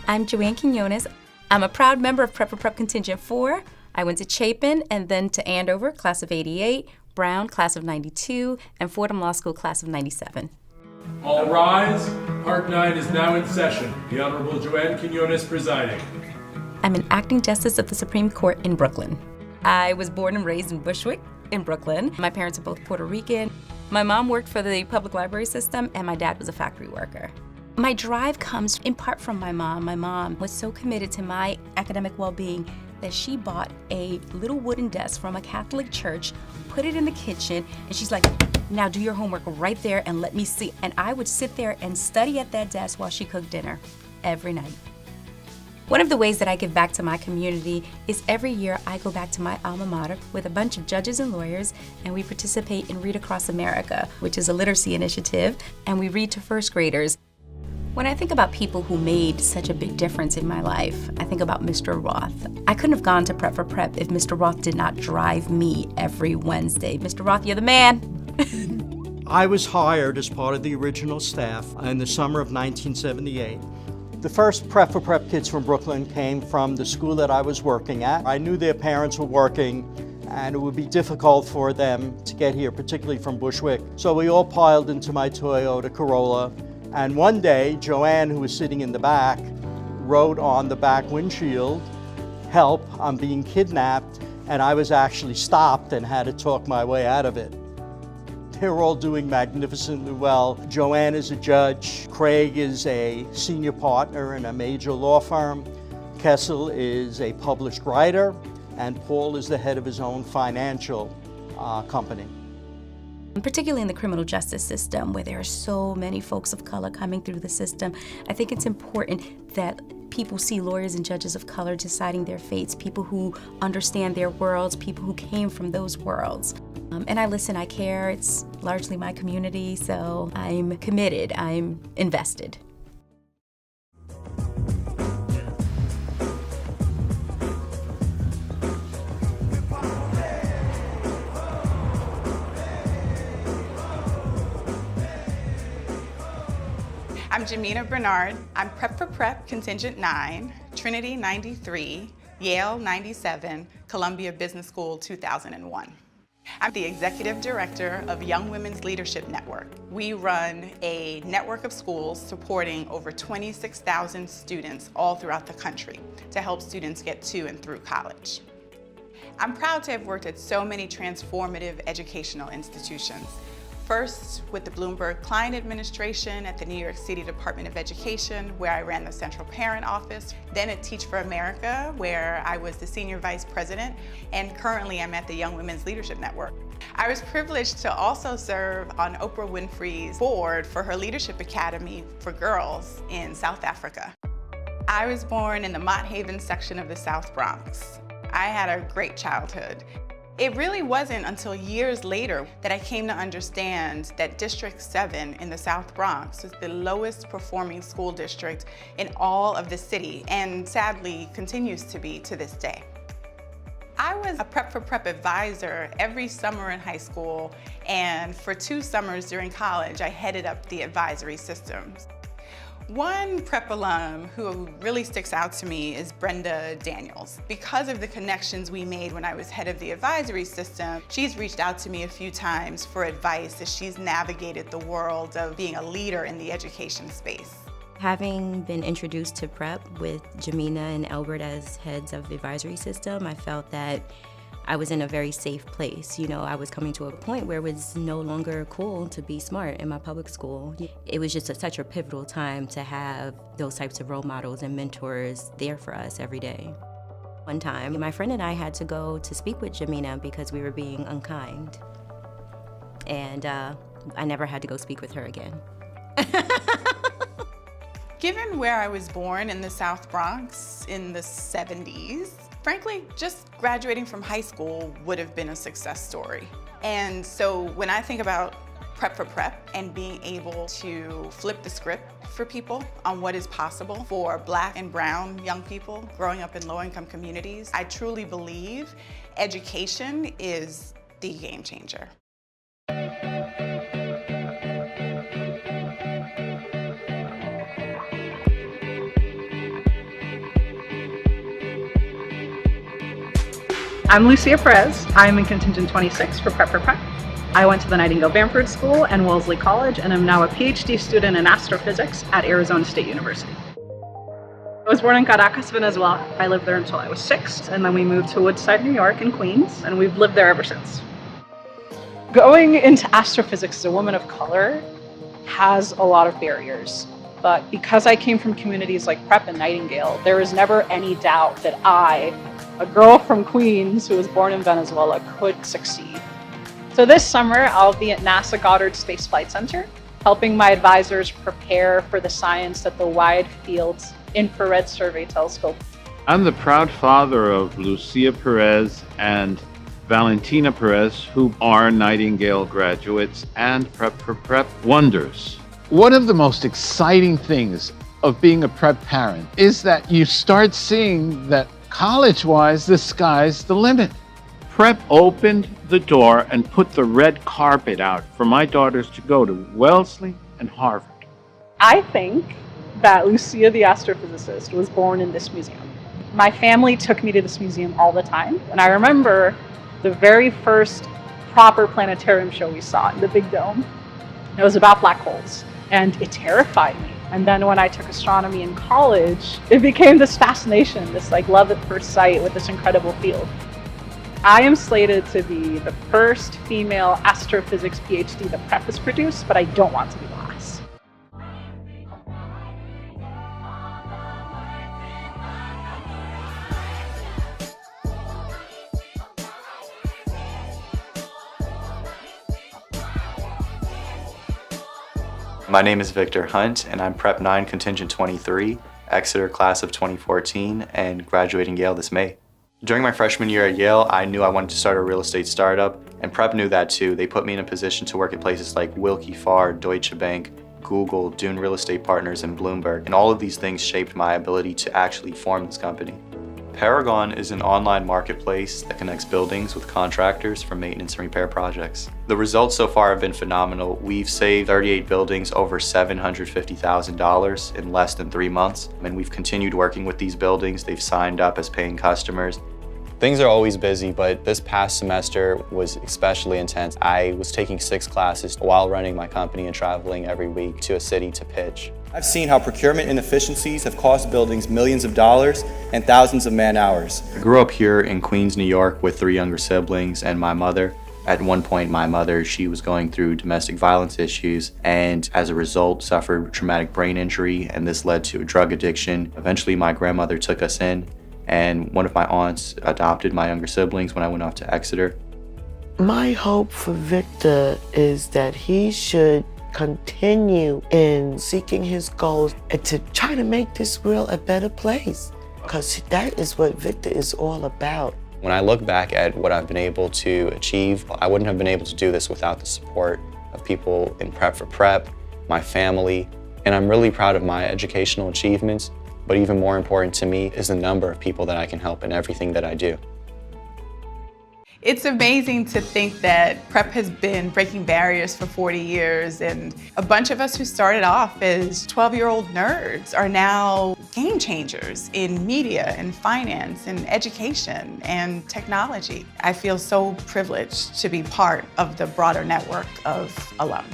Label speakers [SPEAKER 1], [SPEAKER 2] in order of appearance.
[SPEAKER 1] I'm Joanne Quinones. I'm a proud member of Prep for Prep Contingent 4. I went to Chapin and then to Andover, class of '88, Brown, class of '92, and Fordham Law School, class of '97.
[SPEAKER 2] All rise. Part 9 is now in session. The Honorable Joanne Quinones presiding.
[SPEAKER 1] I'm an acting justice of the Supreme Court in Brooklyn. I was born and raised in Bushwick in Brooklyn. My parents are both Puerto Rican. My mom worked for the public library system, and my dad was a factory worker. My drive comes in part from my mom. My mom was so committed to my academic well-being that she bought a little wooden desk from a Catholic church, put it in the kitchen, and she's like, now do your homework right there and let me see. And I would sit there and study at that desk while she cooked dinner every night. One of the ways that I give back to my community is every year I go back to my alma mater with a bunch of judges and lawyers, and we participate in Read Across America, which is a literacy initiative, and we read to first graders. When I think about people who made such a big difference in my life, I think about Mr. Roth. I couldn't have gone to Prep for Prep if Mr. Roth did not drive me every Wednesday. Mr. Roth, you're the man.
[SPEAKER 3] I was hired as part of the original staff in the summer of 1978. The first Prep for Prep kids from Brooklyn came from the school that I was working at. I knew their parents were working and it would be difficult for them to get here, particularly from Bushwick. So we all piled into my Toyota Corolla. And one day, Joanne, who was sitting in the back, wrote on the back windshield, "Help, I'm being kidnapped," and I was actually stopped and had to talk my way out of it. They're all doing magnificently well. Joanne is a judge, Craig is a senior partner in a major law firm, Kessel is a published writer, and Paul is the head of his own financial company.
[SPEAKER 1] Particularly in the criminal justice system, where there are so many folks of color coming through the system, I think it's important that people see lawyers and judges of color deciding their fates, people who understand their worlds, people who came from those worlds. And I listen, I care, it's largely my community, so I'm committed, I'm invested.
[SPEAKER 4] I'm Jemina Bernard. I'm Prep for Prep Contingent 9, Trinity 93, Yale 97, Columbia Business School 2001. I'm the Executive Director of Young Women's Leadership Network. We run a network of schools supporting over 26,000 students all throughout the country to help students get to and through college. I'm proud to have worked at so many transformative educational institutions. First, with the Bloomberg Client Administration at the New York City Department of Education, where I ran the Central Parent Office. Then at Teach for America, where I was the Senior Vice President. And currently I'm at the Young Women's Leadership Network. I was privileged to also serve on Oprah Winfrey's board for her Leadership Academy for Girls in South Africa. I was born in the Mott Haven section of the South Bronx. I had a great childhood. It really wasn't until years later that I came to understand that District 7 in the South Bronx was the lowest performing school district in all of the city, and sadly continues to be to this day. I was a Prep for Prep advisor every summer in high school, and for 2 summers during college, I headed up the advisory systems. One prep alum who really sticks out to me is Brenda Daniels. Because of the connections we made when I was head of the advisory system, she's reached out to me a few times for advice as she's navigated the world of being a leader in the education space.
[SPEAKER 5] Having been introduced to prep with Jemina and Albert as heads of the advisory system, I felt that I was in a very safe place. You know, I was coming to a point where it was no longer cool to be smart in my public school. It was just such a pivotal time to have those types of role models and mentors there for us every day. One time, my friend and I had to go to speak with Jemina because we were being unkind. And I never had to go speak with her again.
[SPEAKER 4] Given where I was born in the South Bronx in the 70s, frankly, just graduating from high school would have been a success story. And so when I think about Prep for Prep and being able to flip the script for people on what is possible for Black and brown young people growing up in low-income communities, I truly believe education is the game changer.
[SPEAKER 6] I'm Lucia Perez. I'm in contingent 26 for Prep for Prep. I went to the Nightingale Bamford School and Wellesley College, and I'm now a PhD student in astrophysics at Arizona State University. I was born in Caracas, Venezuela. I lived there until I was 6, and then we moved to Woodside, New York in Queens, and we've lived there ever since. Going into astrophysics as a woman of color has a lot of barriers, but because I came from communities like Prep and Nightingale, there was never any doubt that I, a girl from Queens who was born in Venezuela, could succeed. So this summer, I'll be at NASA Goddard Space Flight Center, helping my advisors prepare for the science that the Wide Field Infrared Survey Telescope.
[SPEAKER 7] I'm the proud father of Lucia Perez and Valentina Perez, who are Nightingale graduates and Prep for Prep wonders.
[SPEAKER 8] One of the most exciting things of being a prep parent is that you start seeing that college-wise, the sky's the limit.
[SPEAKER 7] Prep opened the door and put the red carpet out for my daughters to go to Wellesley and Harvard.
[SPEAKER 6] I think that Lucia the astrophysicist was born in this museum. My family took me to this museum all the time, and I remember the very first proper planetarium show we saw in the Big Dome. It was about black holes, and it terrified me. And then when I took astronomy in college, it became this fascination, this love at first sight with this incredible field. I am slated to be the first female astrophysics PhD that Prep has produced, but I don't want to be the last.
[SPEAKER 9] My name is Victor Hunt, and I'm Prep 9 Contingent 23, Exeter class of 2014, and graduating Yale this May. During my freshman year at Yale, I knew I wanted to start a real estate startup, and Prep knew that too. They put me in a position to work at places like Willkie Farr, Deutsche Bank, Google, Dune Real Estate Partners, and Bloomberg, and all of these things shaped my ability to actually form this company. Paragon is an online marketplace that connects buildings with contractors for maintenance and repair projects. The results so far have been phenomenal. We've saved 38 buildings over $750,000 in less than 3 months, and we've continued working with these buildings. They've signed up as paying customers. Things are always busy, but this past semester was especially intense. I was taking 6 classes while running my company and traveling every week to a city to pitch. I've seen how procurement inefficiencies have cost buildings millions of dollars and thousands of man-hours. I grew up here in Queens, New York with 3 younger siblings and my mother. At one point, my mother, she was going through domestic violence issues and as a result suffered traumatic brain injury, and this led to a drug addiction. Eventually, my grandmother took us in, and one of my aunts adopted my younger siblings when I went off to Exeter.
[SPEAKER 10] My hope for Victor is that he should continue in seeking his goals and to try to make this world a better place, because that is what Victor is all about.
[SPEAKER 9] When I look back at what I've been able to achieve, I wouldn't have been able to do this without the support of people in Prep for Prep, my family, and I'm really proud of my educational achievements, but even more important to me is the number of people that I can help in everything that I do.
[SPEAKER 4] It's amazing to think that Prep has been breaking barriers for 40 years, and a bunch of us who started off as 12-year-old nerds are now game changers in media and finance and education and technology. I feel so privileged to be part of the broader network of alums.